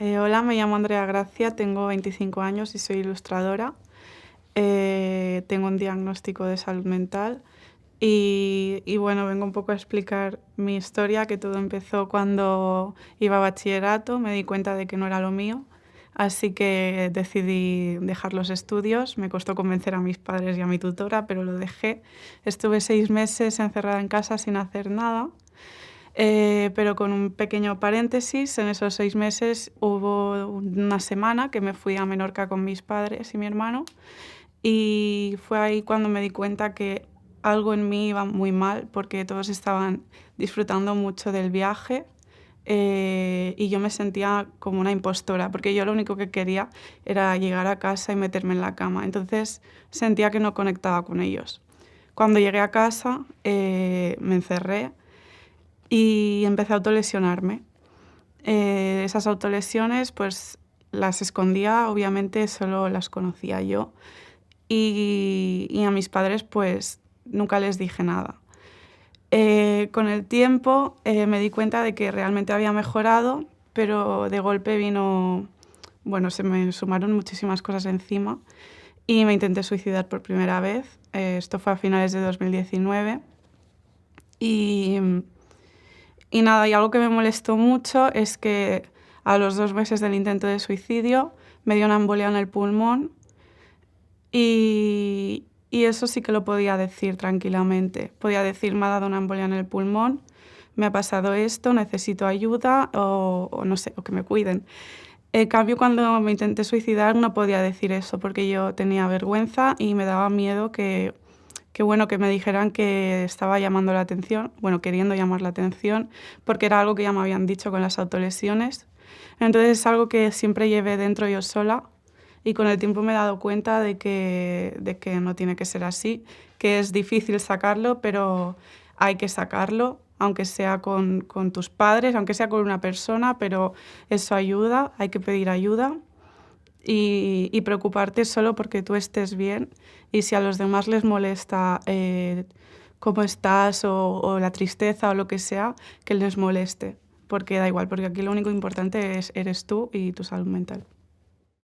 Hola, me llamo Andrea Gracia, tengo 25 años y soy ilustradora. Tengo un diagnóstico de salud mental y bueno, vengo un poco a explicar mi historia, que todo empezó cuando iba a bachillerato, me di cuenta de que no era lo mío, así que decidí dejar los estudios. Me costó convencer a mis padres y a mi tutora, pero lo dejé. Estuve 6 meses encerrada en casa sin hacer nada. Pero con un pequeño paréntesis, en esos 6 meses hubo una semana que me fui a Menorca con mis padres y mi hermano, y fue ahí cuando me di cuenta que algo en mí iba muy mal, porque todos estaban disfrutando mucho del viaje, y yo me sentía como una impostora, porque yo lo único que quería era llegar a casa y meterme en la cama. Entonces sentía que no conectaba con ellos. Cuando llegué a casa, me encerré y empecé a autolesionarme. Esas autolesiones, pues, las escondía, obviamente solo las conocía yo, y a mis padres, pues, nunca les dije nada. Con el tiempo, me di cuenta de que realmente había mejorado, pero de golpe vino, bueno, se me sumaron muchísimas cosas encima y me intenté suicidar por primera vez. Esto fue a finales de 2019 y y nada, y algo que me molestó mucho es que a los 2 meses del intento de suicidio me dio una embolia en el pulmón y eso sí que lo podía decir tranquilamente. Podía decir: "Me ha dado una embolia en el pulmón, me ha pasado esto, necesito ayuda", o no sé, o que me cuiden. En cambio, cuando me intenté suicidar no podía decir eso, porque yo tenía vergüenza y me daba miedo que bueno, que me dijeran que estaba llamando la atención, bueno, queriendo llamar la atención, porque era algo que ya me habían dicho con las autolesiones. Entonces, es algo que siempre llevé dentro yo sola, y con el tiempo me he dado cuenta de que no tiene que ser así, que es difícil sacarlo, pero hay que sacarlo, aunque sea con tus padres, aunque sea con una persona, pero eso ayuda, hay que pedir ayuda y preocuparte solo porque tú estés bien, y si a los demás les molesta, cómo estás o la tristeza o lo que sea, que les moleste, porque da igual, porque aquí lo único importante eres tú y tu salud mental.